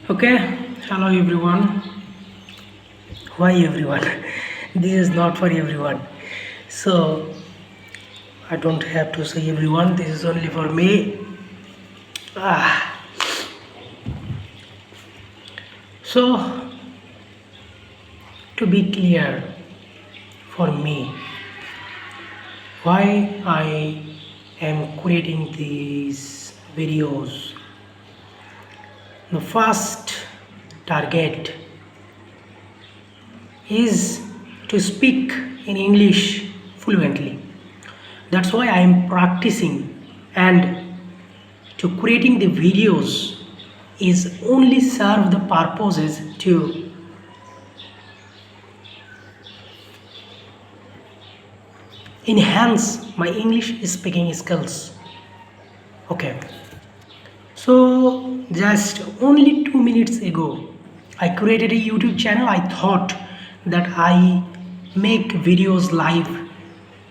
Okay, hello everyone. Why everyone? This is not for everyone. So I don't have to say everyone, this is only for me. Ah. So to be clear for me, why I am creating these videos. The first target is to speak in English fluently. That's why I am practicing, and to creating the videos is only serve the purposes to enhance my English speaking skills. Okay, so just only 2 minutes ago I created a YouTube channel. I thought that I make videos live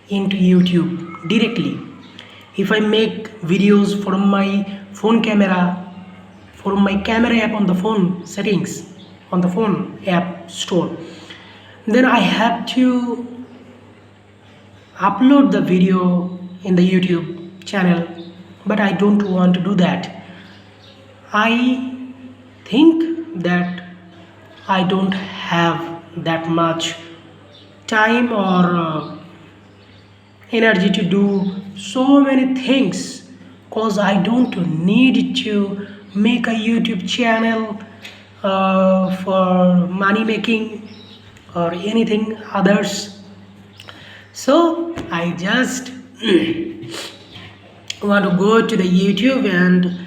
into YouTube directly. If I make videos from my phone camera, from my camera app on the phone settings, on the phone app store, then I have to upload the video in the YouTube channel, but I don't want to do that. I think that I don't have that much time or energy to do so many things, because I don't need to make a YouTube channel for money making or anything others. So I just want to go to the YouTube and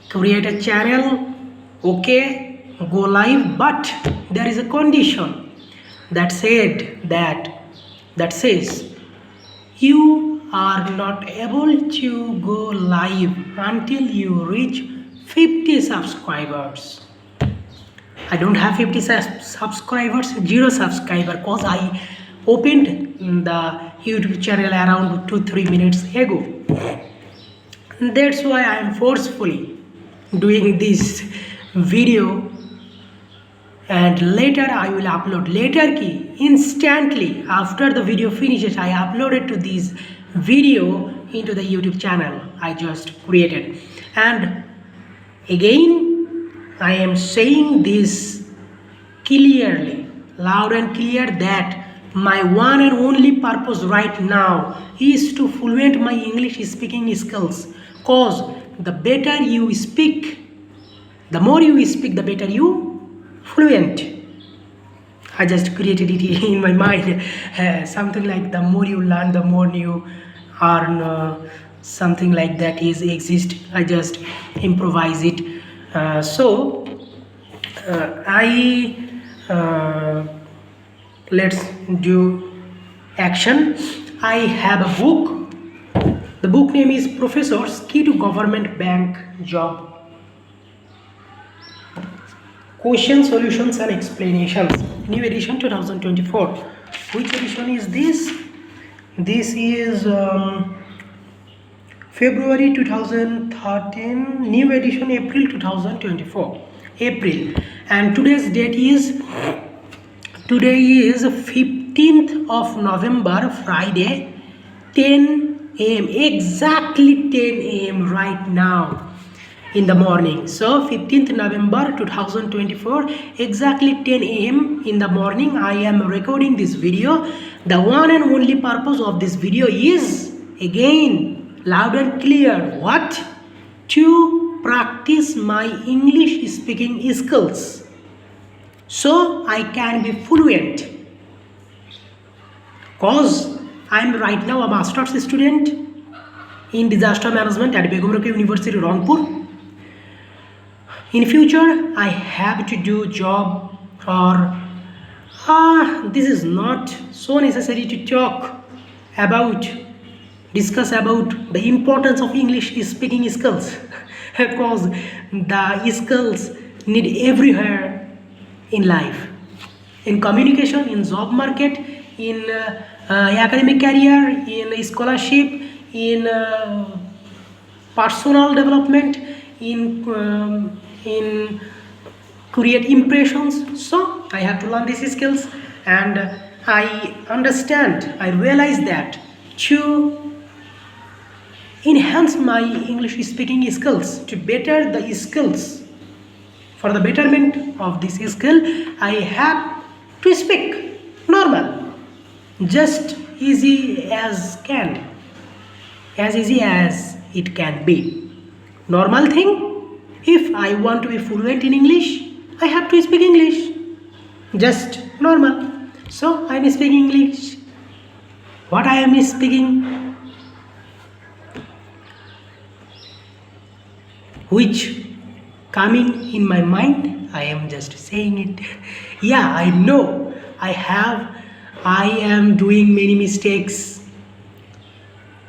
create a channel. Okay, go live, but there is a condition that says you are not able to go live until you reach 50 subscribers. I don't have 50 subscribers, zero subscriber, because I opened the YouTube channel around 2-3 minutes ago. That's why I am forcefully doing this video, and later I will upload. Later key, instantly after the video finishes, I uploaded to this video into the YouTube channel I just created. And again I am saying this clearly, loud and clear, that my one and only purpose right now is to fluent my English speaking skills, cause the better you speak, the more you speak, the better you fluent. I just created it in my mind, something like the more you learn, the more you earn, something like that is exist. I just improvise it. I let's do action. I have a book. The book name is Professor's Key to Government Bank Job. Question, solutions and explanations. New edition 2024. Which edition is this? This is February 2013. New edition April 2024. April. And today's date is, today is 15th of November, Friday, 10 a.m. exactly 10 a.m. right now in the morning. So 15th November 2024, exactly 10 a.m. in the morning, I am recording this video. The one and only purpose of this video is, again, loud and clear, what? To practice my English speaking skills, so I can be fluent. Cause I am right now a master's student in disaster management at Begum Rokia University, Rangpur. In future I have to do job, or this is not so necessary to talk about, discuss about the importance of English speaking skills because the skills need everywhere in life, in communication, in job market, in academic career, in scholarship, in personal development, in create impressions. So I have to learn these skills, and I understand, I realize that to enhance my English speaking skills, to better the skills, for the betterment of this skill, I have to speak normal, just easy as can, as easy as it can be. Normal thing, if I want to be fluent in English, I have to speak English, just normal. So I am speaking English. What I am speaking, which coming in my mind, I am just saying it. Yeah, I know I am doing many mistakes.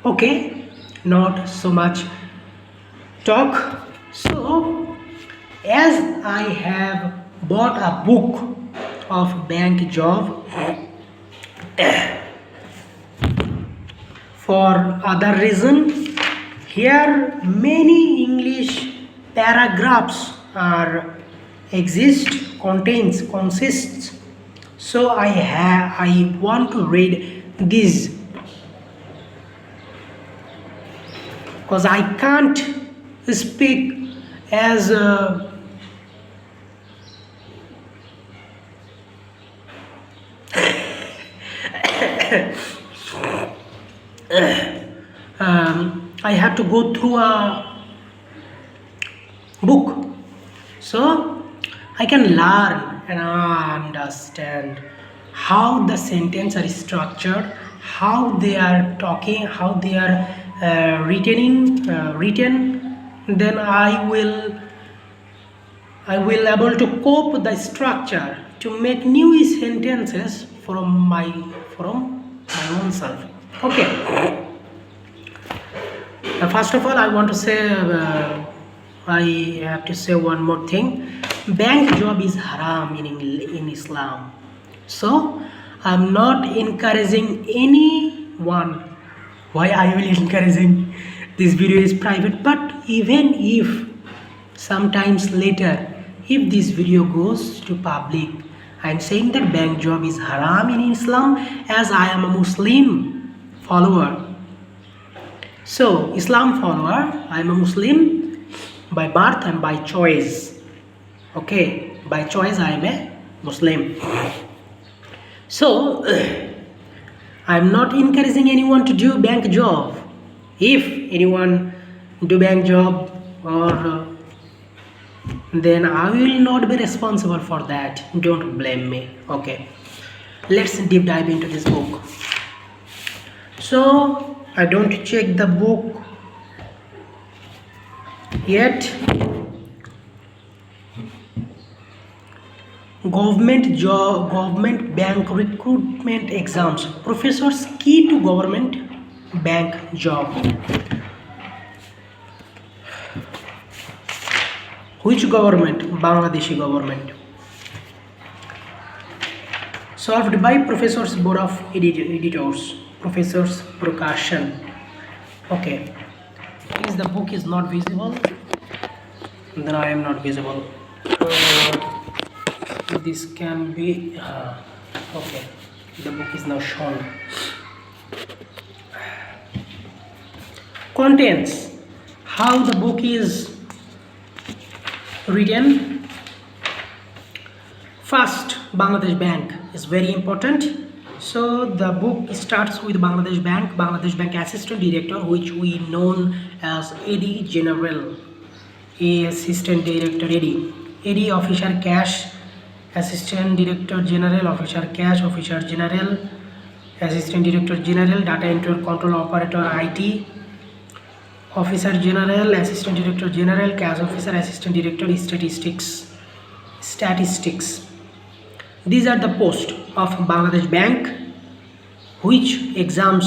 Okay, not so much talk. So as I have bought a book of bank job for other reason, here many English paragraphs are consists. So I want to read this, because I can't speak as I have to go through a book, so I can learn and understand how the sentence are structured, how they are talking, how they are written. Then I will able to cope the structure to make new sentences from my own self. Okay. First of all, I want to say, I have to say one more thing. Bank job is haram in Islam. So I'm not encouraging anyone. Why I will encouraging? This video is private, but even if sometimes later, if this video goes to public, I'm saying that bank job is haram in Islam, as I am a Muslim follower. So Islam follower, I am a Muslim by birth and by choice. Okay, by choice I am a Muslim. So I am not encouraging anyone to do bank job. If anyone do bank job, or then I will not be responsible for that. Don't blame me. Okay, let's deep dive into this book. So I don't check the book yet. Government bank recruitment exams, professors key to government bank job. Which government? Bangladeshi government. Solved by Professors Board of Editors, Professors Prakashan. Okay, since the book is not visible, then I am not visible. This can be okay, the book is now shown. Contents, how the book is written. First, Bangladesh Bank is very important. So the book starts with Bangladesh Bank Assistant Director, which we known as AD General, Assistant Director AD Officer Cash, Assistant Director General, Officer Cash, Officer General, Assistant Director General, Data Entry Control Operator IT, Officer General, Assistant Director General, Cash Officer, Assistant Director Statistics. These are the posts of Bangladesh Bank, which exam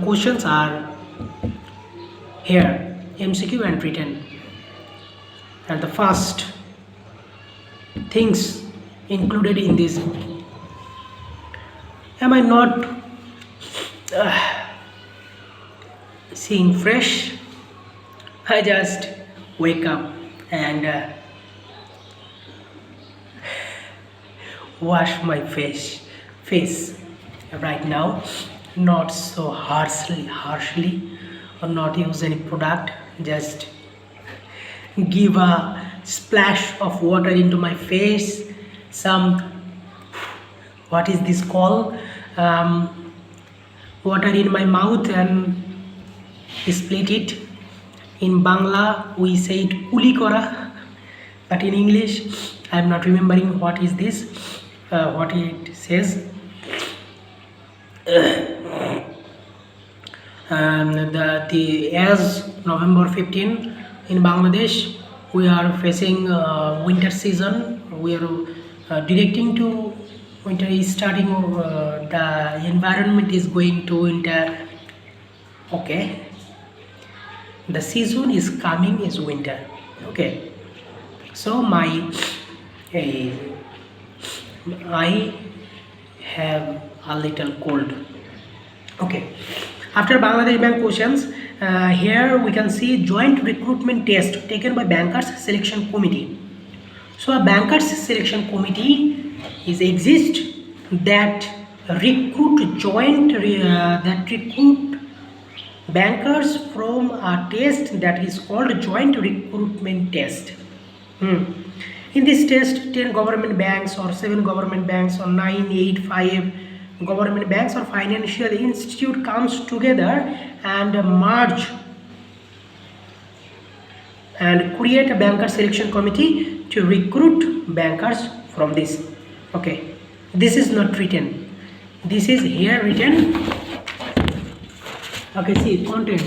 questions are here, MCQ and written. And the first things included in this. Am I not seeing fresh? I just wake up and wash my face right now, not so harshly, or not use any product, just give a splash of water into my face, some, what is this called, water in my mouth, and split it. In Bangla we say it kuli kora, but in English I am not remembering what is this, what it says. As November 15 in Bangladesh, we are facing winter season. We are directing to winter is starting. The environment is going to winter. Okay, the season is coming is winter. Okay, so I have a little cold. Okay, after Bangladesh Bank questions, here we can see joint recruitment test taken by bankers selection committee. So a bankers selection committee is exist that recruit bankers from a test that is called joint recruitment test. In this test, 10 government banks or 7 government banks or 9, 8, 5 government banks or financial institute comes together and merge and create a banker selection committee to recruit bankers from this. Okay, this is not written, this is here written. Okay, see content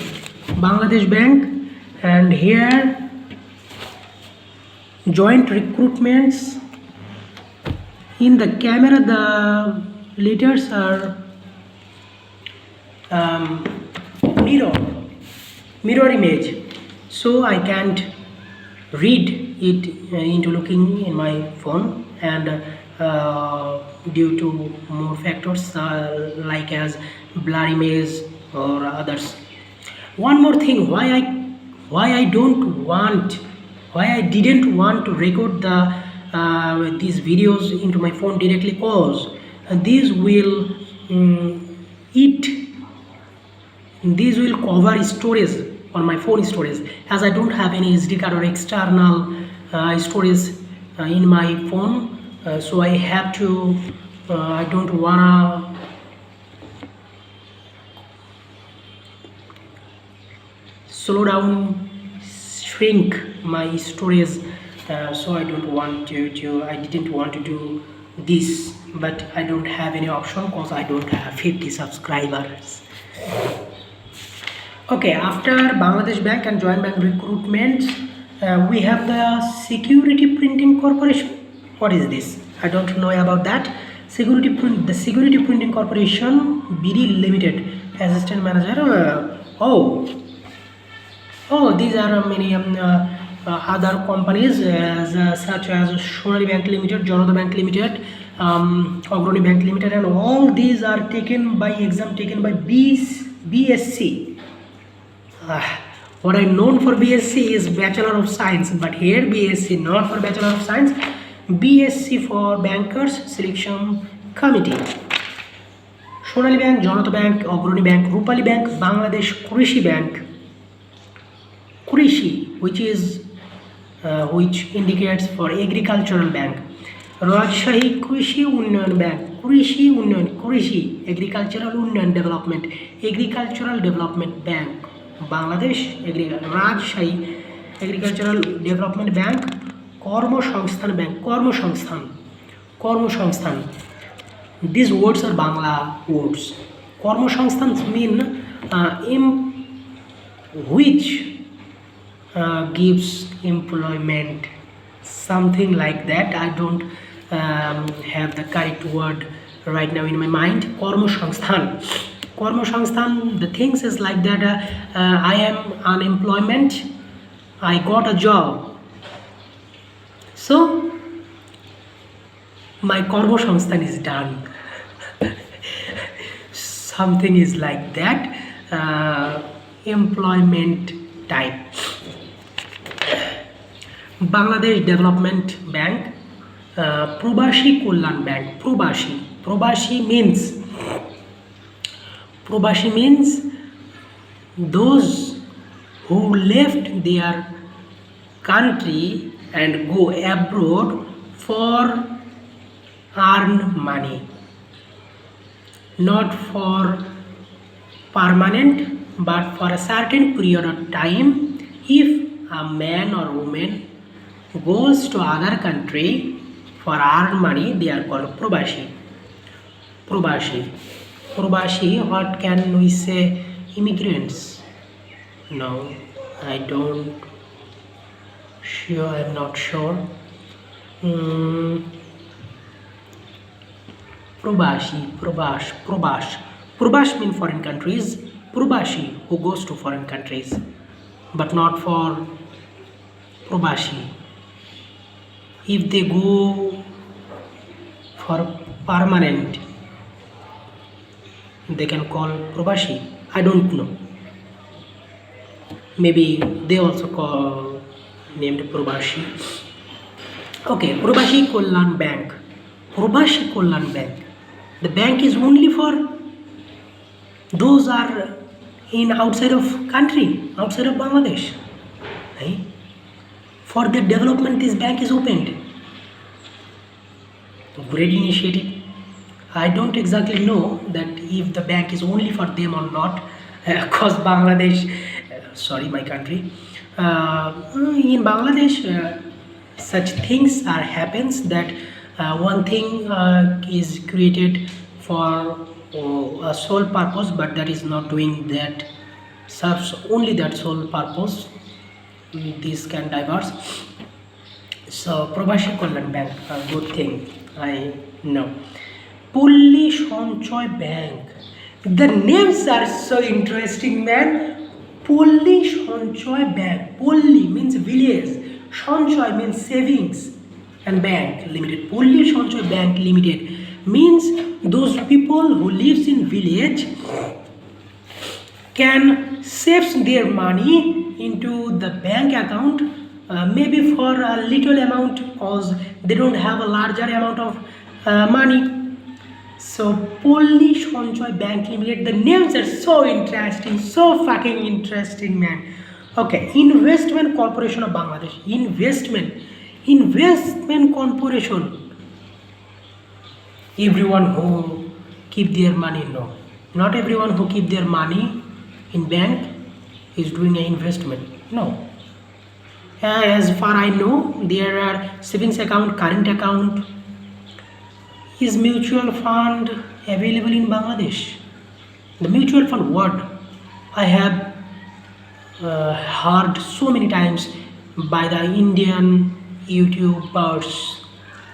Bangladesh Bank, and here joint recruitments. In the camera the letters are mirror image, so I can't read it into looking in my phone, and due to more factors like as blur image or others. One more thing, why I didn't want to record these videos into my phone directly, cause these will cover storage on my phone storage, as I don't have any SD card or external storage in my phone. So I have to I don't wanna slow down, shrink my storage, so I didn't want to do this, but I don't have any option because I don't have 50 subscribers. Okay, after Bangladesh Bank and Joint Bank recruitment, we have the Security Printing Corporation. What is this? I don't know about that. The Security Printing Corporation BD Limited, assistant manager. These are many other companies such as Sonali Bank Limited, Janata Bank Limited, Agroni Bank Limited, and all these are taken by BSc. What I known for BSc is Bachelor of Science, but here BSc not for Bachelor of Science, BSc for Bankers Selection Committee. Sonali Bank, Janata Bank, Agroni Bank, Rupali Bank, Bangladesh Krishi Bank, Krishi, which indicates for agricultural bank, Rajshahi Krishi Unnayan Bank, Krishi Agricultural Unnayan Agricultural Development Bank, Bangladesh Rajshahi Agricultural Development Bank, Kormoshangstan Bank, Kormoshangstan. These words are Bangla words. Kormoshangstan mean which gives employment, something like that. I don't have the correct word right now in my mind. Kormoshangstan, the things is like that. I am unemployment, I got a job, so my Kormoshangstan is done. Something is like that, employment type. Bangladesh Development Bank, Probashi Kollan Bank. Probashi means those who left their country and go abroad for earn money, not for permanent but for a certain period of time. If a man or woman goes to other country for earn money, they are called probashi. What can we say? Immigrants? No, I don't sure, I'm not sure. Probash mean foreign countries. Probashi who goes to foreign countries, but not for probashi. If they go for permanent, they can call probashi. I don't know. Maybe they also call named probashi. Okay, Probashi Kollan Bank. The bank is only for those are in outside of country, outside of Bangladesh. Right? For their development, this bank is opened. Great initiative. I don't exactly know that if the bank is only for them or not, because Bangladesh, sorry, my country, in Bangladesh, such things happens that one thing is created for a sole purpose, but that is not doing that, serves only that sole purpose. This can diverse. So Probashi Kollan Bank, a good thing, I know. Polli Sanchoy Bank. The names are so interesting, man. Polli Sanchoy Bank. Polli means village. Sanchoy means savings and bank limited. Polli Sanchoy Bank Limited means those people who lives in village can save their money into the bank account, maybe for a little amount because they don't have a larger amount of money. So Polli Sanchoy Bank Limited, the names are so interesting, so fucking interesting, man. Okay, Investment Corporation of Bangladesh. Investment Corporation. Everyone who keep their money, no. Not everyone who keep their money in bank is doing an investment. No. As far I know, there are savings account, current account, is mutual fund available in Bangladesh? The mutual fund word I have heard so many times by the Indian YouTubers,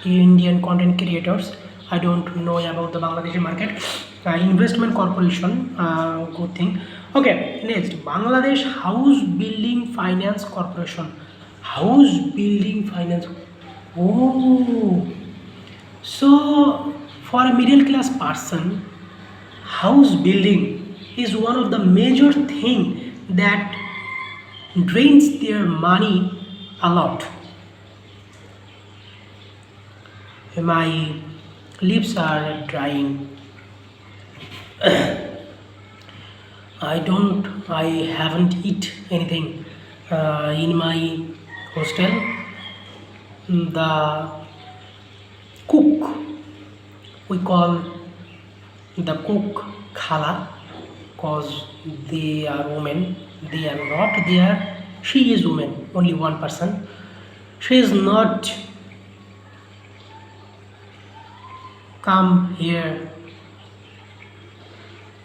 Indian content creators. I don't know about the Bangladeshi market. Investment Corporation, good thing. Okay, next, Bangladesh House Building Finance Corporation. House Building Finance. Oh. So, for a middle class person, house building is one of the major thing that drains their money a lot. My lips are drying. I haven't eat anything in my hostel. The cook, we call the cook khala because they are women, they are not there. She is woman, only one person. She is not come here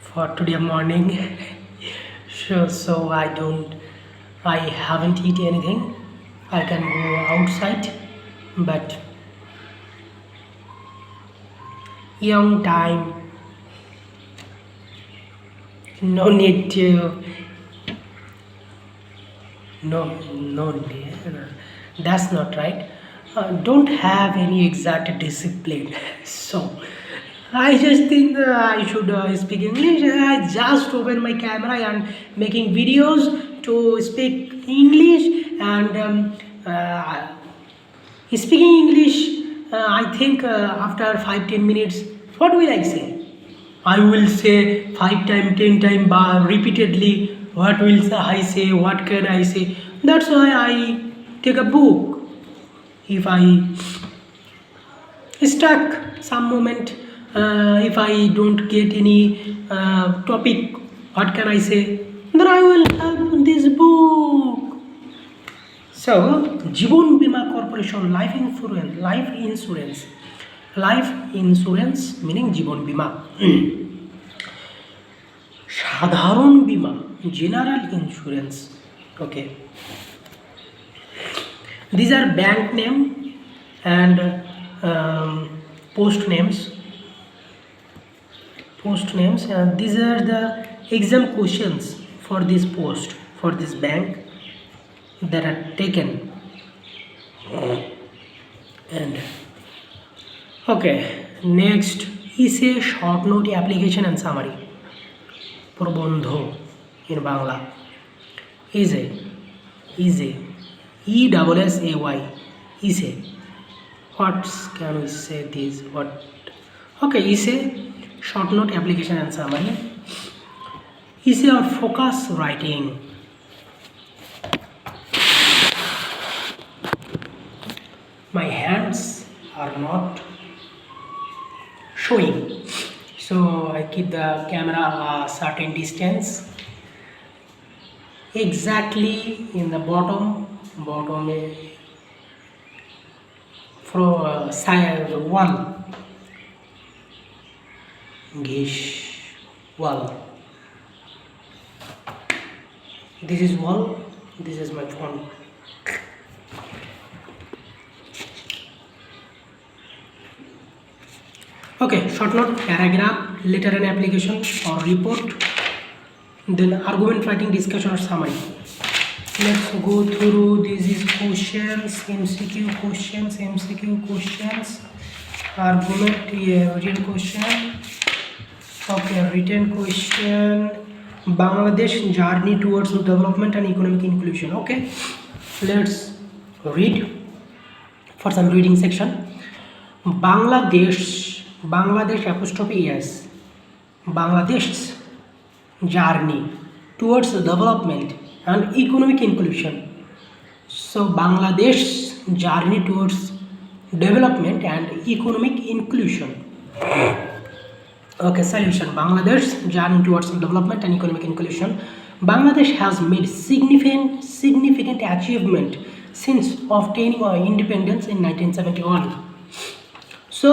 for today morning. So I haven't eaten anything. I can go outside, but young time, no need to, no need, that's not right. Don't have any exact discipline. So I just think I should speak English. I just open my camera and making videos to speak English, and speaking English I think after 5-10 minutes, what will I say? I will say 5 times, 10 times, repeatedly. What will I say? What can I say? That's why I take a book. If I stuck some moment, if I don't get any topic, what can I say? Then I will help this book. So, জীবন বীমা corporation life insurance meaning জীবন বীমা সাধারণ বীমা general insurance okay these are bank name and post names and these are the exam questions for this post for this bank that are taken and okay next is a short note application and summary probandho in Bangla is a ESSAY is a what can we say this what okay is a short note application and summary is a focus writing my hands are not showing so I keep the camera a certain distance exactly in the bottom from side wall gish wall this is wall this is my phone okay short note paragraph letter and application or report then argument writing discussion or summary let's go through this is questions MCQ questions argument written question okay written question Bangladesh journey towards development and economic inclusion okay let's read for some reading section Bangladesh apostrophe yes Bangladesh's journey towards development and economic inclusion so Bangladesh's journey towards development and economic inclusion okay solution Bangladesh's journey towards development and economic inclusion Bangladesh has made significant achievement since obtaining our independence in 1971 so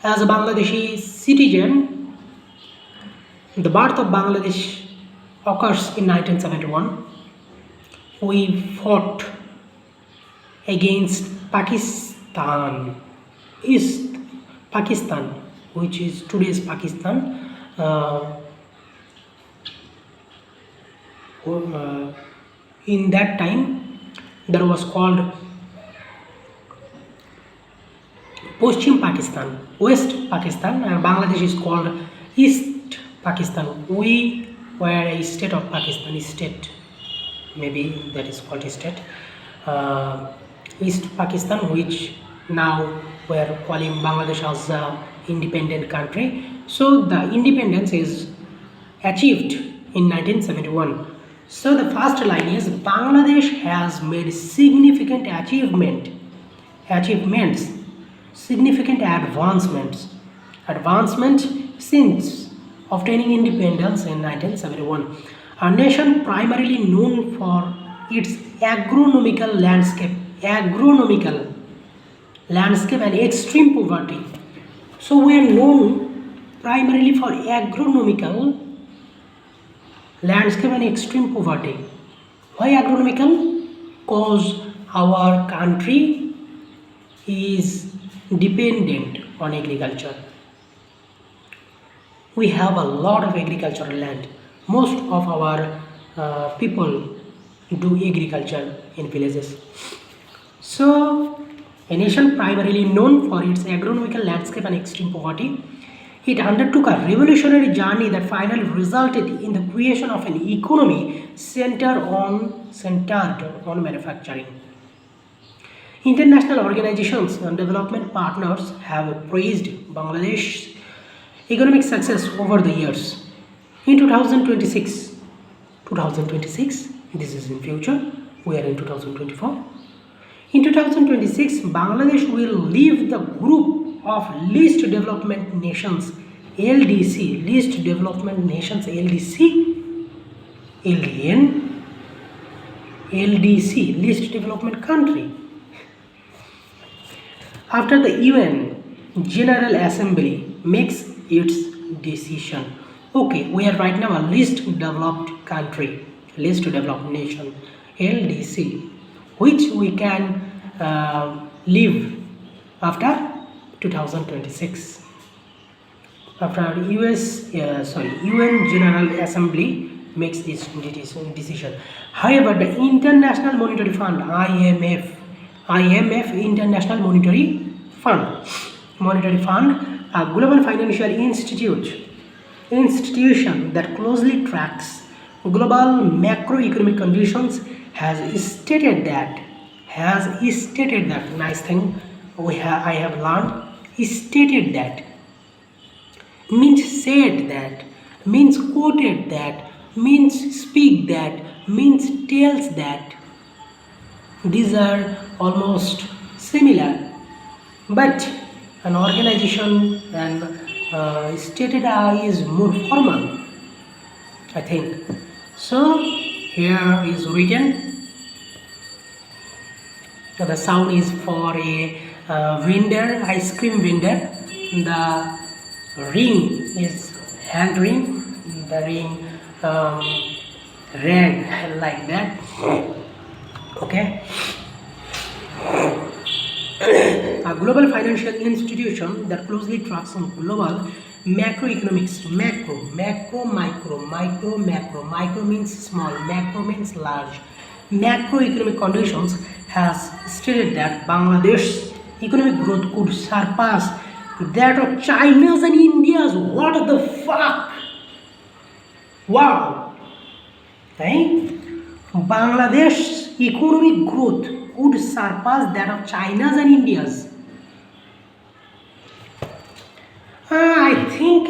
as a Bangladeshi citizen the birth of Bangladesh occurs in 1971 we fought against East Pakistan which is today's Pakistan in that time there was called Paschim Pakistan West Pakistan and Bangladesh is called East Pakistan we were a state of Pakistan state maybe that is called state East Pakistan which now we are calling Bangladesh as a independent country so the independence is achieved in 1971 so the first line is Bangladesh has made significant significant advancement since obtaining independence in 1971 a nation primarily known for its agronomical landscape and extreme poverty so we are known primarily for agronomical landscape and extreme poverty why agronomical because our country is dependent on agriculture we have a lot of agricultural land most of our people do agriculture in villages so a nation primarily known for its agronomical landscape and extreme poverty it undertook a revolutionary journey that finally resulted in the creation of an economy centered on manufacturing International organizations and development partners have praised Bangladesh's economic success over the years. In 2026, this is in future, we are in 2024. In 2026, Bangladesh will leave the group of least development nations LDC, least development nations LDC, LDN, LDC, least development country. After the UN General Assembly makes its decision. Okay, we are right now a least developed country, least developed nation, LDC, which we can live after 2026. After UN General Assembly makes this decision. However, the International Monetary Fund IMF International Monetary Fund, a global financial institution that closely tracks global macroeconomic conditions, has stated that nice thing I have learned, stated that means said that, means quoted that, means speak that, means tells that. These are almost similar, but an organization and stated is more formal, I think. So here is written. The sound is for a vendor, ice cream vendor. The ring is hand ring. The ring rang like that. Okay. A global financial institution that closely tracks on global macroeconomics. Macro means small, macro means large. Macroeconomic conditions has stated that Bangladesh's economic growth could surpass that of China's and India's. What the fuck? Wow! Right? Bangladesh's economic growth could surpass that of China's and India's. I think,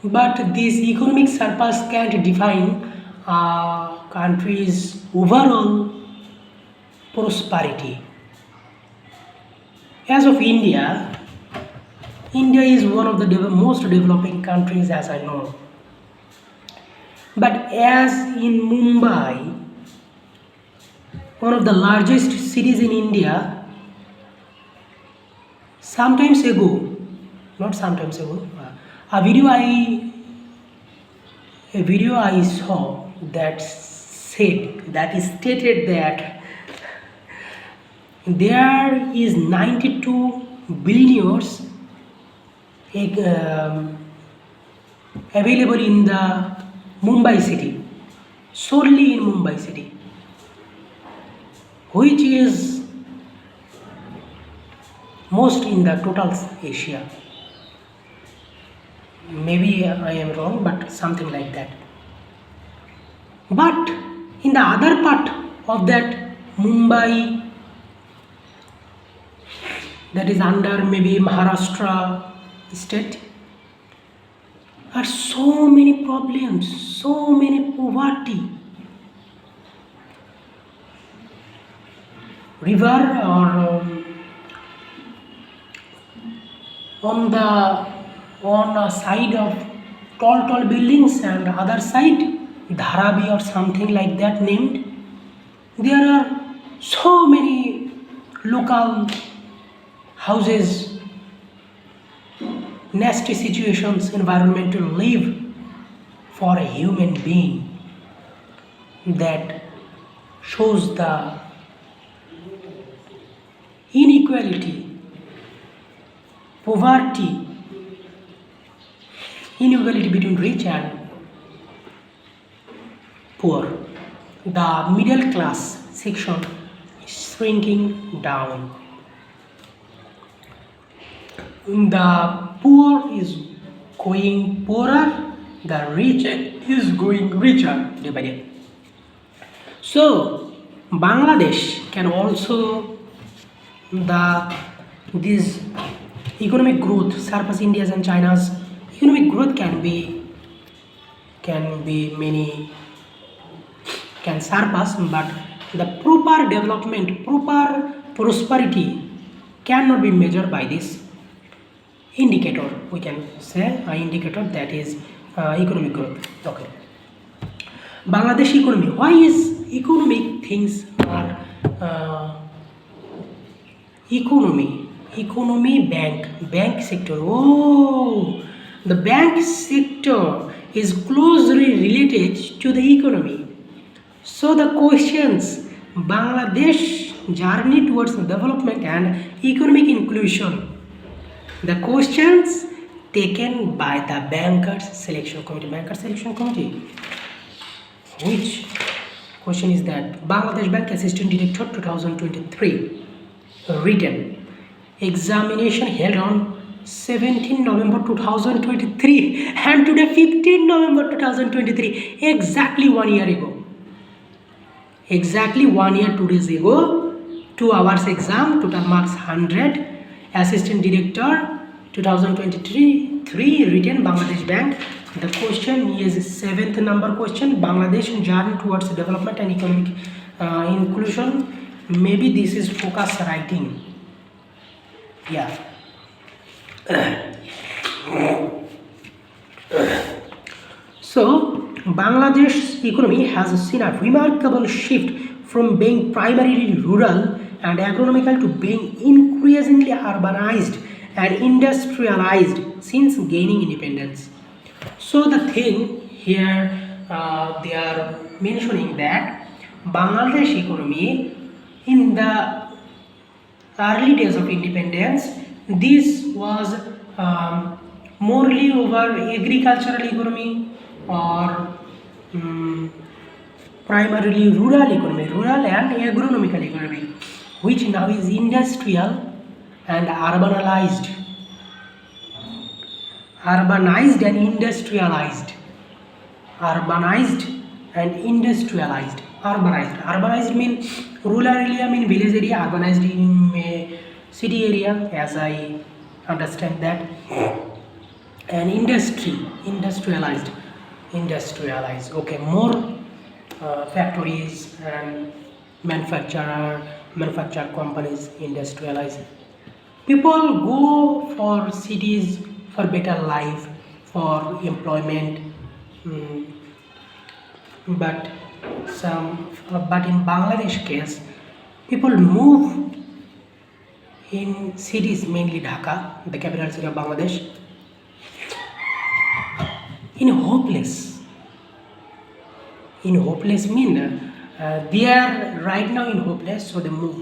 but this economic surpass can't define a country's overall prosperity. As of India is one of the most developing countries as I know. But as in Mumbai, one of the largest cities in India, a video I saw that stated that there is 92 billionaires available in the Mumbai city, solely in Mumbai city, which is most in the total Asia. Maybe I am wrong, but something like that. But in the other part of that Mumbai, that is under maybe Maharashtra state, are so many problems, so many poverty. River or on a side of tall buildings, and other side Dharavi or something like that named. There are so many local houses, nasty situations, environment to live for a human being, that shows the inequality, poverty, inequality between rich and poor. The middle class section is shrinking down. The poor is going poorer, the rich is going richer day by day. So Bangladesh can also this economic growth surpass India's and China's economic growth can be many can surpass, but the proper development, proper prosperity cannot be measured by this indicator. We can say an indicator that is economic growth. Okay. Bangladesh economy. Why is economic things are economy bank sector? Oh, the bank sector is closely related to the economy. So the questions Bangladesh journey towards development and economic inclusion. The questions taken by the bankers selection committee. Which question is that? Bangladesh Bank Assistant Director 2023 written examination held on 17 November 2023 and today 15 November 2023, exactly 1 year ago. Exactly 1 year 2 days ago, 2 hours exam, total marks 100. Assistant Director 2023 written Bangladesh Bank. The question is 7th number question, Bangladesh journey towards development and economic inclusion. Maybe this is focus writing. Yeah. So Bangladesh's economy has seen a remarkable shift from being primarily rural and agronomical to being increasingly urbanized and industrialized since gaining independence. So the thing here they are mentioning that Bangladesh economy in the early days of independence, this was morely over agricultural economy or primarily rural economy, rural and agronomical economy, which now is industrial and urbanized and industrialized, urbanized mean rural area, mean village area, urbanized in city area, as I understand that. And industrialized, okay, more factories and manufacture companies industrialized. People go for cities for better life, for employment, but but in Bangladesh case, people move in cities, mainly Dhaka, the capital city of Bangladesh, in hopeless mean they are right now in hopeless, so they move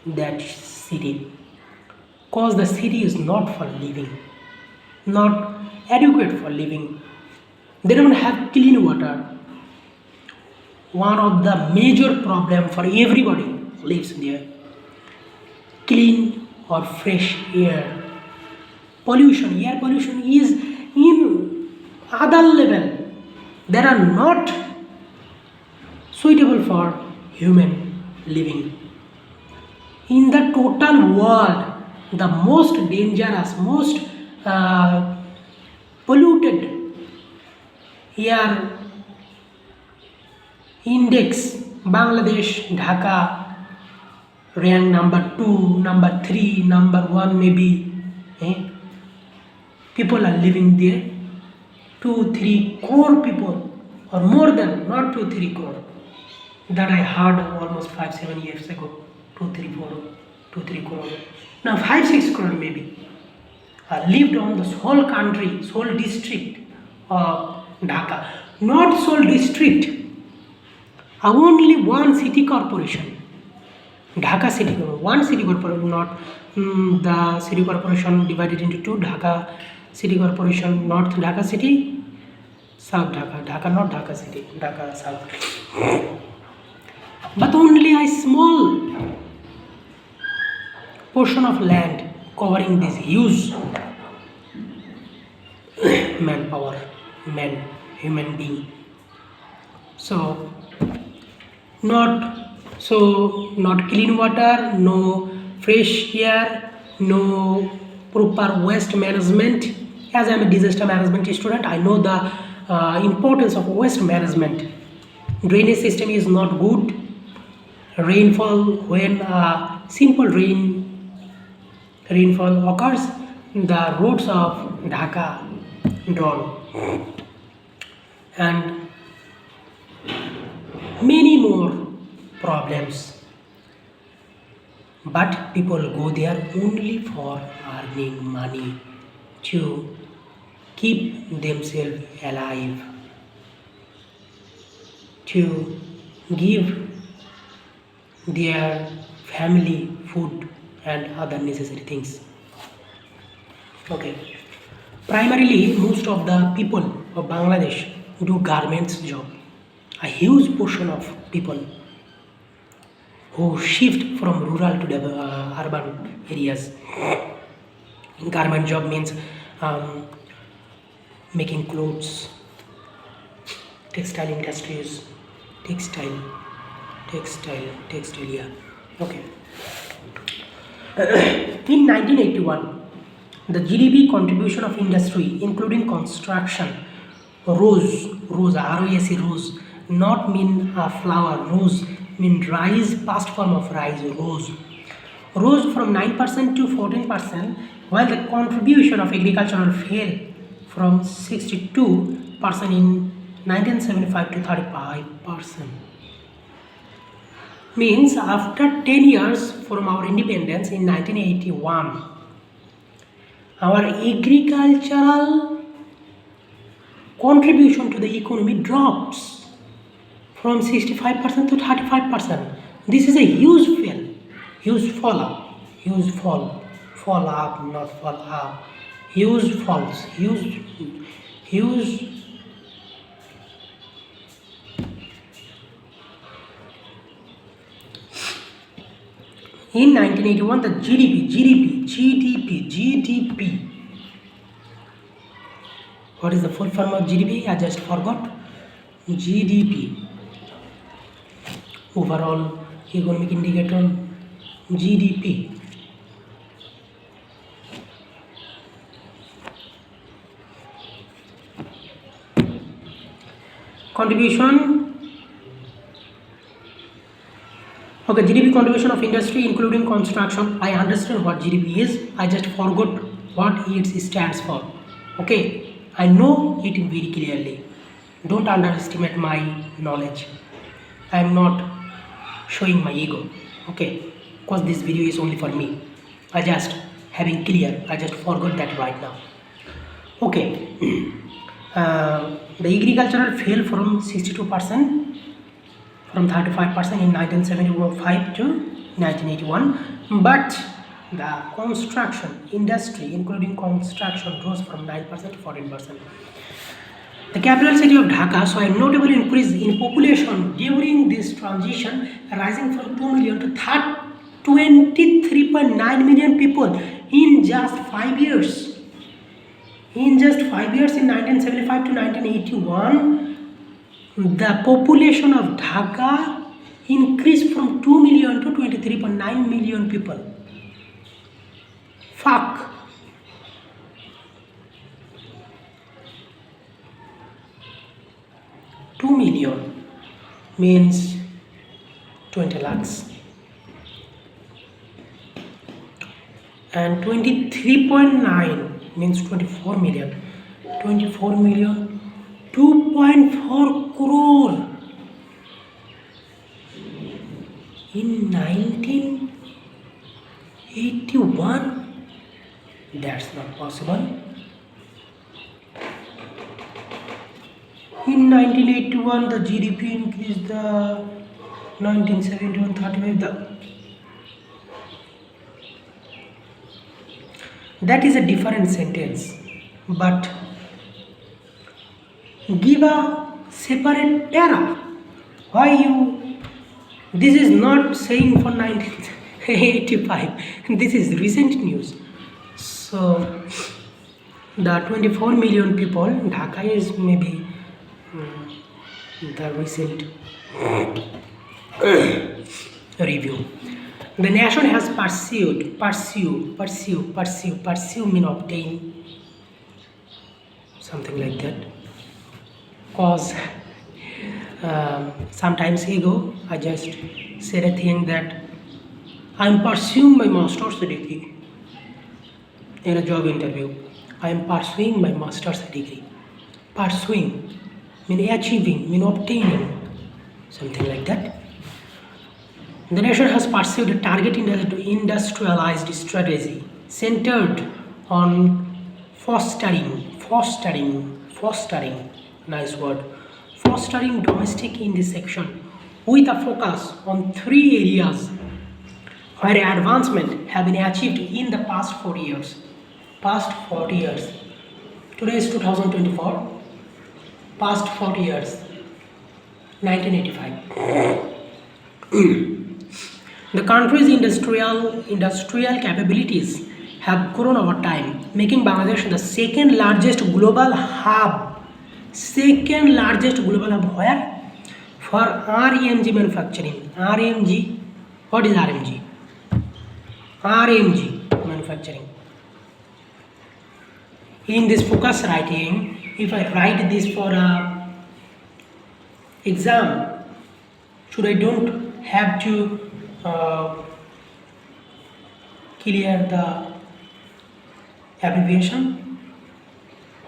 that city cause the city is not for living, not adequate for living. They don't have clean water. One of the major problem for everybody lives there. Clean or fresh air. Air pollution is in other level. They are not suitable for human living. In the total world, the most dangerous, most polluted air index, Bangladesh, Dhaka rank number 2, number 3, number 1 maybe. People are living there. 2-3 crore people, or more than, not 2-3 crore. That I heard almost 5-7 years ago. 2-3 crore. Now 5-6 crore maybe lived on this whole country, whole district of Dhaka. Not whole district. Only one city corporation, Dhaka city, one city corporation, not the city corporation divided into two. Dhaka city corporation, North Dhaka city, South Dhaka not Dhaka city, Dhaka South. But only a small portion of land covering this huge manpower, human being. So not So not clean water, no fresh air, no proper waste management. As I am a disaster management student, I know the importance of waste management. Drainage system is not good. Rainfall, when simple rainfall occurs, the roads of Dhaka drown, and many more problems. But people go there only for earning money to keep themselves alive, to give their family food and other necessary things. Okay. Primarily, most of the people of Bangladesh do garments job. A huge portion of people who shift from rural to the urban areas. Garment job means um, making clothes, textile industries, textile, yeah. Okay. In 1981, the GDP contribution of industry, including construction, rose, R-O-S-E, rose, not mean a flower, rose mean rise, past form of rise, rose from 9% to 14%, while the contribution of agricultural fell from 62% in 1975 to 35%. Means after 10 years from our independence in 1981, our agricultural contribution to the economy drops from 65% to 35%. This is a huge fall up, not fall up, huge falls, huge. In 1981, the GDP. What is the full form of GDP? I just forgot. GDP. Overall economic indicator, GDP. Contribution. Okay, GDP contribution of industry including construction. I understand what GDP is. I just forgot what it stands for. Okay, I know it very clearly. Don't underestimate my knowledge. I am not showing my ego. Okay, because this video is only for me. I just having clear. I just forgot that right now. Okay, the agricultural fell from 62%. From 35% in 1975 to 1981, but the construction industry, including construction, rose from 9% to 14%. The capital city of Dhaka saw a notable increase in population during this transition, rising from 2 million to 23.9 million people in just 5 years. In just 5 years, in 1975 to 1981, the population of Dhaka increased from 2 million to 23.9 million people. Fuck. $2 million means 20 lakhs. And 23.9 means 24 million. 24 million, 2.4 crore. In 1981, that's not possible. In 1981, the GDP increased, the 1971, 35, that is a different sentence, but give a separate para. Why you? This is not saying for 1985. This is recent news. So the 24 million people, Dhaka is maybe the recent. review. The nation has pursue mean obtain, something like that. Cause sometimes ago I just said a thing that I'm pursuing my master's degree in a job interview. I am pursuing my master's degree. Pursuing mean achieving, mean obtaining, something like that. The nation has pursued a target industrialized strategy centered on fostering, nice word, fostering domestic intersection with a focus on three areas where advancement have been achieved in the past 4 years. Past 40 years. Today is 2024. Past 40 years. 1985. The country's industrial capabilities have grown over time, making Bangladesh the second largest global hub. Second largest global hub where? For RMG manufacturing. RMG. What is RMG? RMG manufacturing. In this focus writing, if I write this for a exam, should I don't have to clear the abbreviation?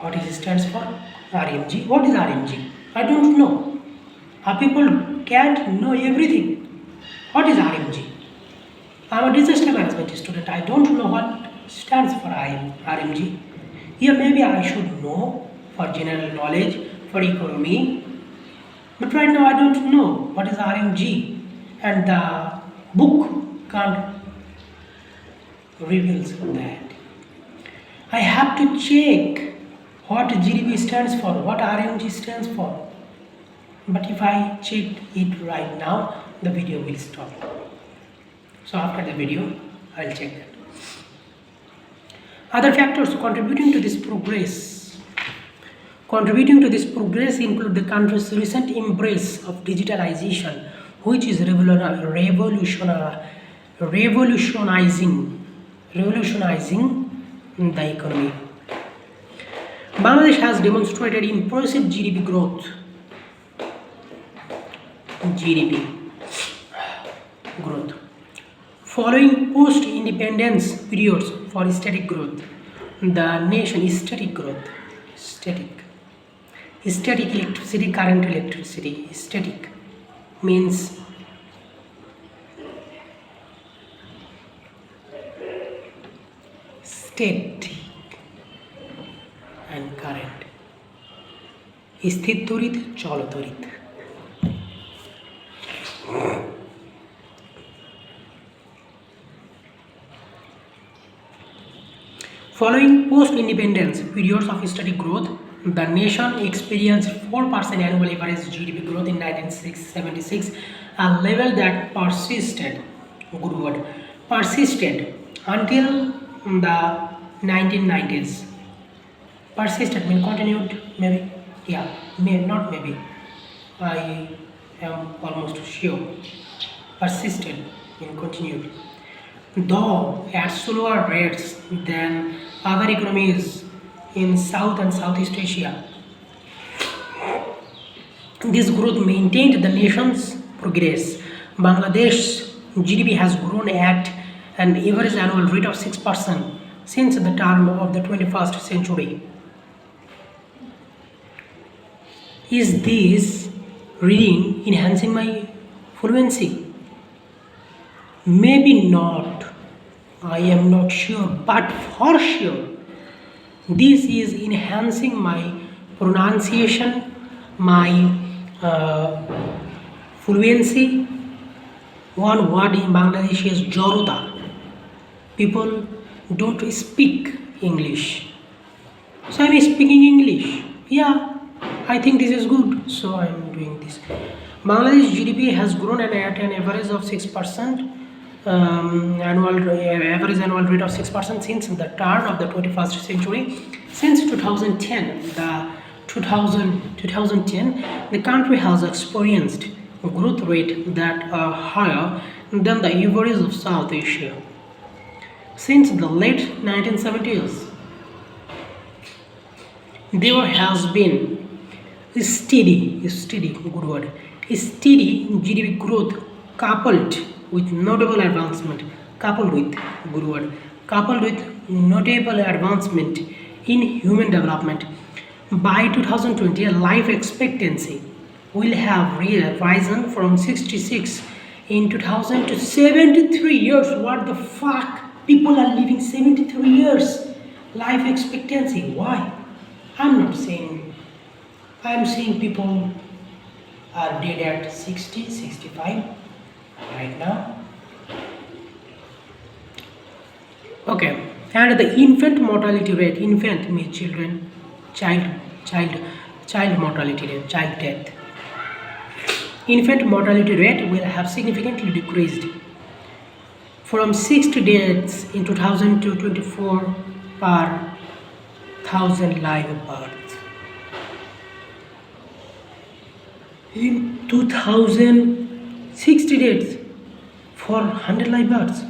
What it stands for? RMG. What is RMG? I don't know. People can't know everything. What is RMG? I'm a disaster management student. I don't know what stands for RMG. Here maybe I should know for general knowledge, for economy. But right now I don't know what is RMG. And the book can't reveal that. I have to check what GDP stands for, what RMG stands for. But if I check it right now, the video will stop. So after the video, I'll check that. Other factors contributing to this progress include the country's recent embrace of digitalization, which is revolutionizing the economy. Bangladesh has demonstrated impressive GDP growth. Following post-independence periods for static growth, the nation static electricity, current electricity, static means static and current. স্থির তড়িৎ, চল তড়িৎ। Following post-independence periods of static growth, the nation experienced 4% annual average GDP growth in 1976, a level that persisted until the 1990s. Persisted means continued, maybe, yeah, not maybe, I am almost sure. Persisted means continued, though at slower rates than other economies in South and Southeast Asia. This growth maintained the nation's progress. Bangladesh's GDP has grown at an average annual rate of 6% since the turn of the 21st century. Is this reading enhancing my fluency? Maybe not. I am not sure, but for sure, this is enhancing my pronunciation, my fluency. One word in Bangladesh is Jorota. People don't speak English, so I'm speaking English. Yeah, I think this is good, so I'm doing this. Bangladesh GDP has grown at an average of 6%. Average annual rate of 6% since the turn of the 21st century. Since 2010, the country has experienced a growth rate that are higher than the average of South Asia. Since the late 1970s, there has been good word, steady GDP growth coupled with notable advancement, good word, coupled with notable advancement in human development. By 2020, life expectancy will have risen from 66 in 2000 to 73 years. What the fuck? People are living 73 years life expectancy. Why? I'm not saying, I'm seeing people are dead at 60, 65 right now. Okay, and the infant mortality rate, infant means children, child, child, child mortality rate, child death. Infant mortality rate will have significantly decreased from 60 deaths in 2024 per 1000 live births. In 2060 deaths for 100 live births.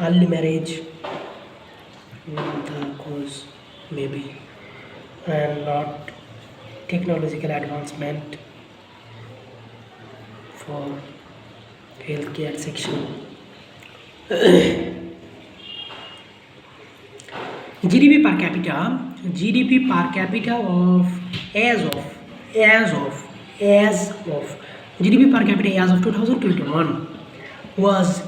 Early marriage, not the cause maybe, and not technological advancement for healthcare section. GDP per capita, GDP per capita of GDP per capita as of 2021 was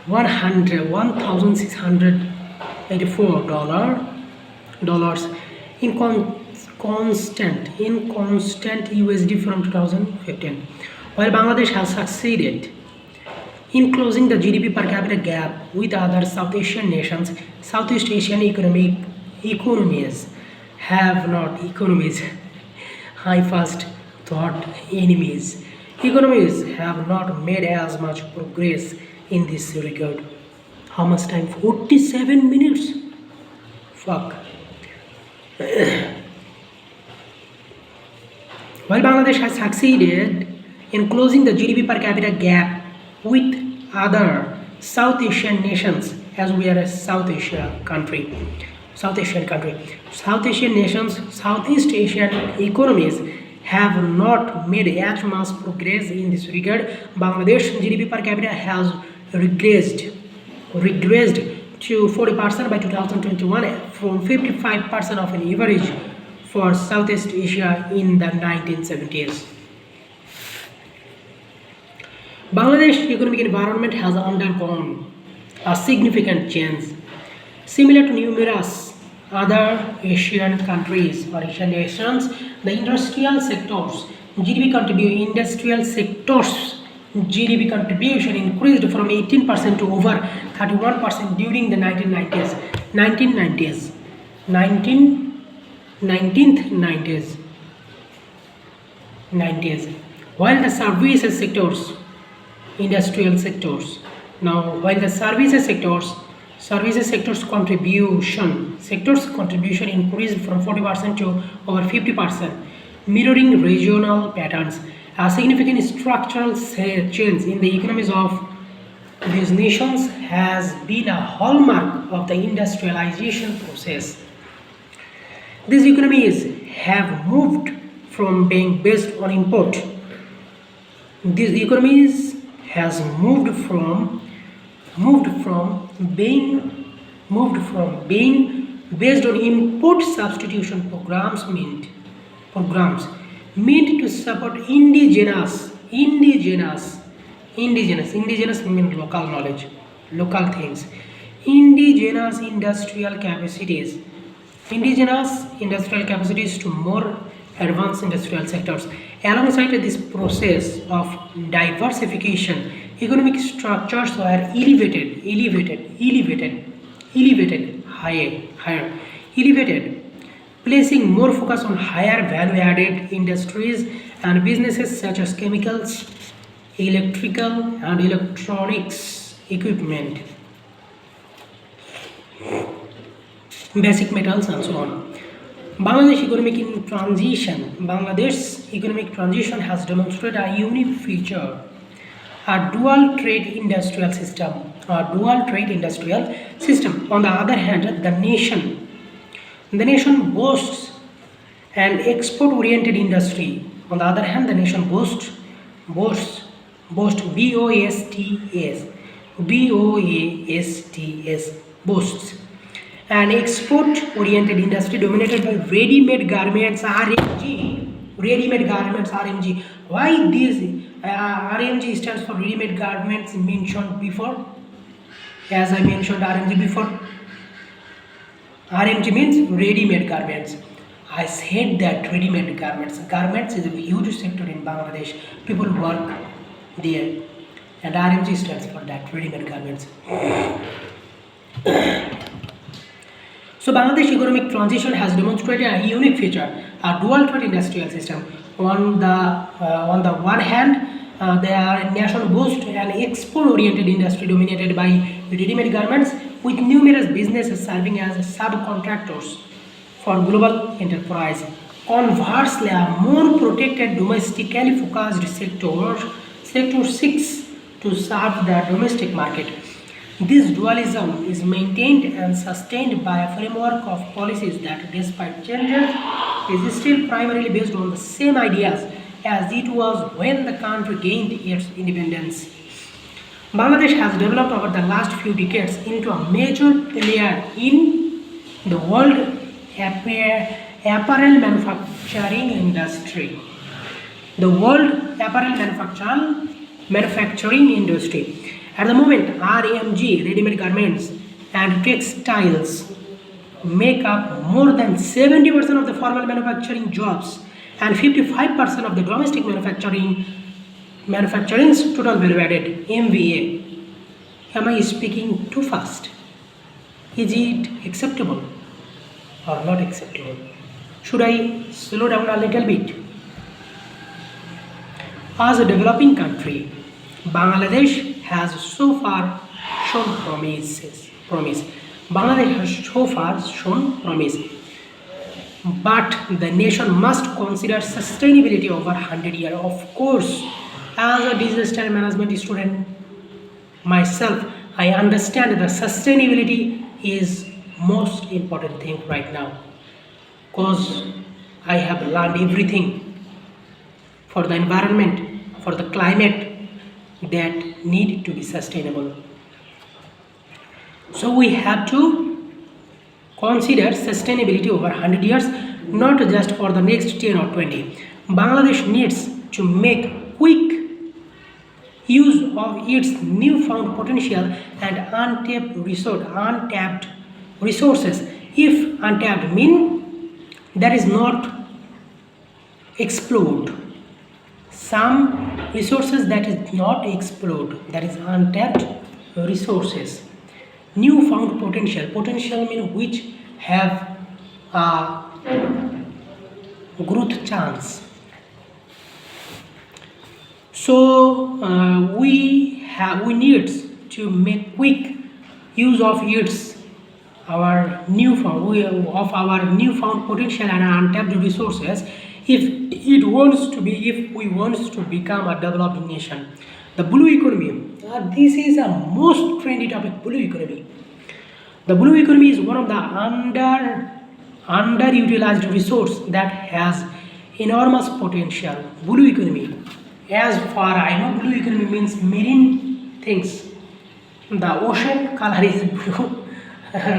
$1,684 in constant USD from 2015, while Bangladesh has succeeded in closing the GDP per capita gap with other South Asian nations. Southeast Asian economies have not I first thought enemies. Economies have not made as much progress in this regard. How much time? 47 minutes. Fuck. While Bangladesh has succeeded in closing the GDP per capita gap with other South Asian nations, as we are a South Asian country. South Asian nations, Southeast Asian economies have not made as much progress in this regard. Bangladesh GDP per capita has regressed to 40% by 2021 from 55% of an average for Southeast Asia in the 1970s. Bangladesh economic environment has undergone a significant change. Similar to numerous other Asian countries or Asian nations, the industrial sectors GDP contribution increased from 18% to over 31% during the 1990s. While the services sectors, industrial sectors, now while the services sectors contribution increased from 40% to over 50%, mirroring regional patterns. A significant structural change in the economies of these nations has been a hallmark of the industrialization process. These economies have moved from being based on import. These economies has moved from being based on import substitution programs meant to support indigenous means local knowledge, local things, indigenous industrial capacities to more advanced industrial sectors. Alongside this process of diversification, economic structures were elevated, placing more focus on higher value-added industries and businesses such as chemicals, electrical and electronics equipment, basic metals and so on. Bangladesh economic in transition. Bangladesh economic transition has demonstrated a unique feature, a dual trade industrial system. A dual trade industrial system. On the other hand, the nation boasts an export-oriented industry. On the other hand, the nation boasts BOSTS BOASTS boasts an export-oriented industry dominated by ready-made garments RMG. Ready-made garments RMG. Why this RMG stands for ready-made garments mentioned before? As I mentioned RMG before, RMG means ready-made garments. I said that ready-made garments. Garments is a huge sector in Bangladesh. People work there, and RMG stands for that ready-made garments. So Bangladesh economic transition has demonstrated a unique feature, a dual trade industrial system. On the one hand, the nation boasts an export-oriented industry dominated by ready-made garments, with numerous businesses serving as subcontractors for global enterprise. Conversely, a more protected domestically focused sector seeks to serve the domestic market. This dualism is maintained and sustained by a framework of policies that, despite changes, is still primarily based on the same ideas as it was when the country gained its independence. Bangladesh has developed over the last few decades into a major player in the world apparel manufacturing industry. The world apparel manufacturing industry. At the moment, RMG, ready-made garments, and textiles make up more than 70% of the formal manufacturing jobs and 55% of the domestic manufacturing's total value added (MVA). Am I speaking too fast? Is it acceptable or not acceptable? Should I slow down a little bit? As a developing country, Bangladesh has so far shown promise. Bangladesh has so far shown promise. But the nation must consider sustainability over 100 years. Of course, as a disaster management student myself, I understand that sustainability is most important thing right now, because I have learned everything for the environment, for the climate, that need to be sustainable. So we have to consider sustainability over 100 years, not just for the next 10 or 20. Bangladesh needs to make quick use of its newfound potential and untapped resources. If untapped mean that is not explored, some resources that is not explored, that is untapped resources. Newfound potential mean which have a growth chance. So we need to make quick use of our newfound potential and untapped resources if we want to become a developed nation. The blue economy. This is a most trendy topic. Blue economy. The blue economy is one of the underutilized resource that has enormous potential. Blue economy. As far I know, blue economy means marine things. The ocean color is blue.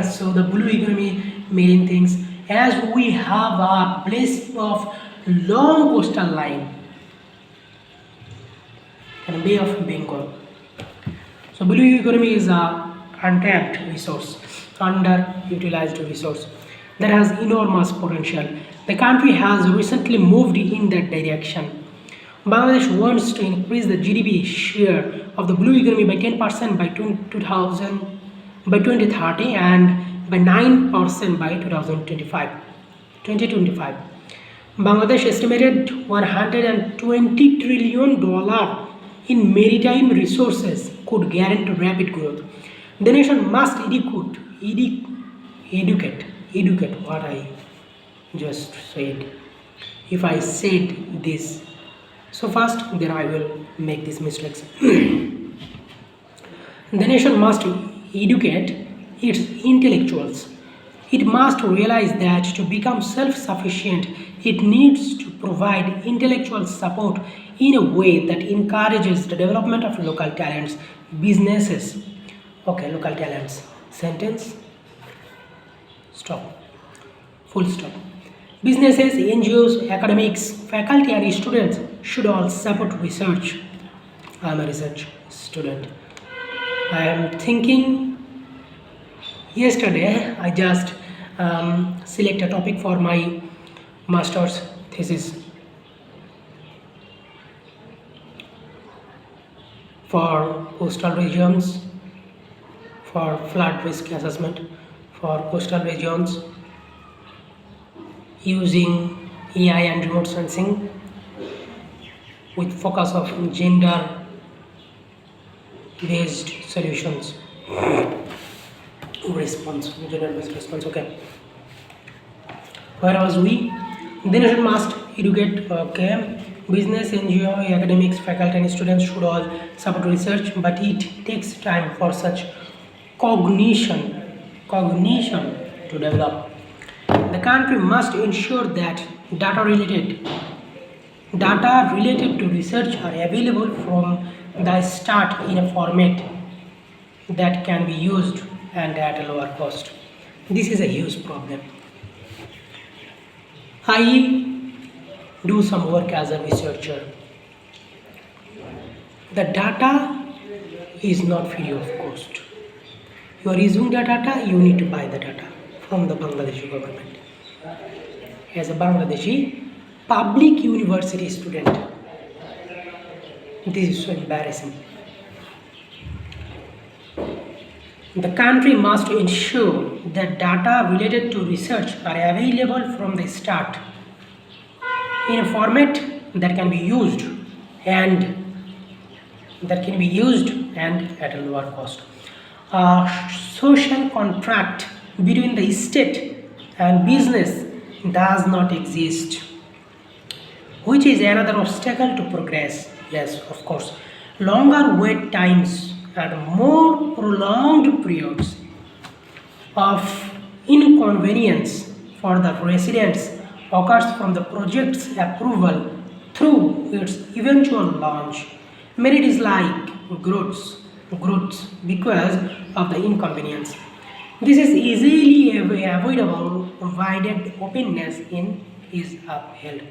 So the blue economy, marine things. As we have a place of long coastal line and Bay of Bengal. So blue economy is a untapped resource, underutilized resource that has enormous potential. The country has recently moved in that direction. Bangladesh wants to increase the GDP share of the blue economy by 10% by 2030 and by 9% by 2025. Bangladesh estimated $120 trillion in maritime resources could guarantee rapid growth. The nation must educate. What I just said. If I said this so fast, then I will make these mistakes. The nation must educate its intellectuals. It must realize that to become self sufficient, it needs to provide intellectual support in a way that encourages the development of local talents, businesses. Okay, local talents. Sentence. Stop. Full stop. Businesses, NGOs, academics, faculty, and students should all support research. I am a research student. I am thinking. Yesterday, I just select a topic for my master's thesis for coastal regions, for flood risk assessment for coastal regions using AI and remote sensing with focus of gender based solutions. Response, gender based response. Okay, where was we? The nation must educate. Okay, business, NGO, academics, faculty, and students should all support research, but it takes time for such cognition to develop. The country must ensure that data related to research are available from the start in a format that can be used and at a lower cost. This is a huge problem. I do some work as a researcher. The data is not free of cost. You are using the data, you need to buy the data from the Bangladeshi government. As a Bangladeshi public university student, this is so embarrassing. The country must ensure that data related to research are available from the start in a format that can be used and at a lower cost. A social contract between the state and business does not exist, which is another obstacle to progress. Yes, of course. Longer wait times and more prolonged periods of inconvenience for the residents occurs from the project's approval through its eventual launch. Many dislike growths because of the inconvenience. This is easily avoidable provided openness is upheld.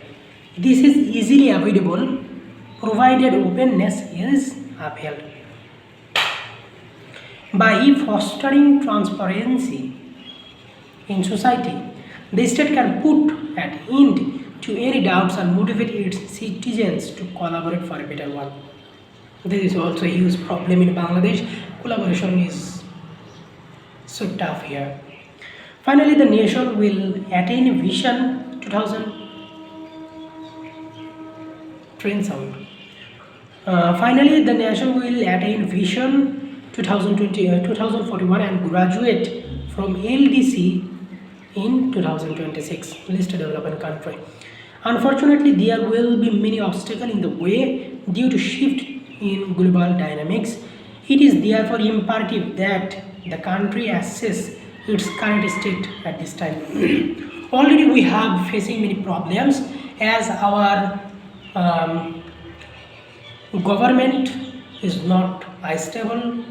This is easily avoidable provided openness is upheld. By fostering transparency in society, the state can put an end to any doubts and motivate its citizens to collaborate for a better world. There is also a huge problem in Bangladesh. Collaboration is so tough here. Finally, the nation will attain Vision 2000 train sound. Finally, the nation will attain Vision 2041 and graduate from LDC in 2026, least developed country. Unfortunately, there will be many obstacles in the way due to shift in global dynamics. It is therefore imperative that the country assess its current state at this time. Already we have facing many problems as our government is not a stable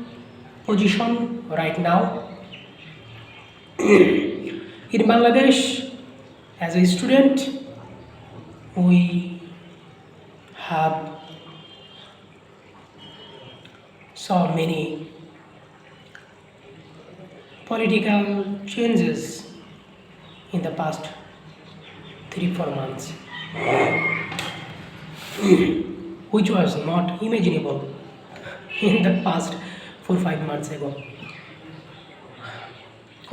position right now. In Bangladesh, as a student, we have saw many political changes in the past 3-4 months, which was not imaginable in the past 4-5 months ago.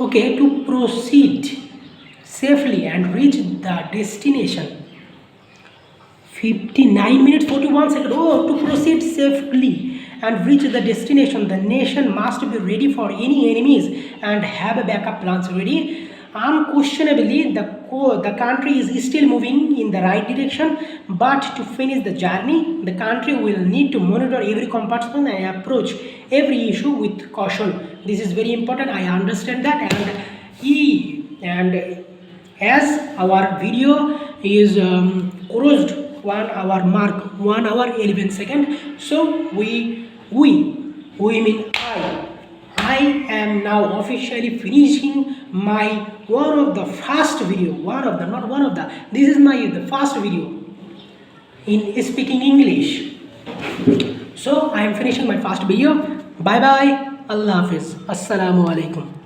Okay, to proceed safely and reach the destination, 59 minutes 41 seconds. Oh, to proceed safely and reach the destination, the nation must be ready for any enemies and have a backup plans ready. Unquestionably, the the country is still moving in the right direction, but to finish the journey, the country will need to monitor every compartment and approach every issue with caution. This is very important. I understand that, and as our video is crossed 1 hour mark, 1 hour 11 seconds. So we mean I am now officially finishing my one of the first video, one of the, not one of the, this is my the first video in speaking English. So I am finishing my first video. Bye bye. Allah Hafiz. Assalamu alaikum.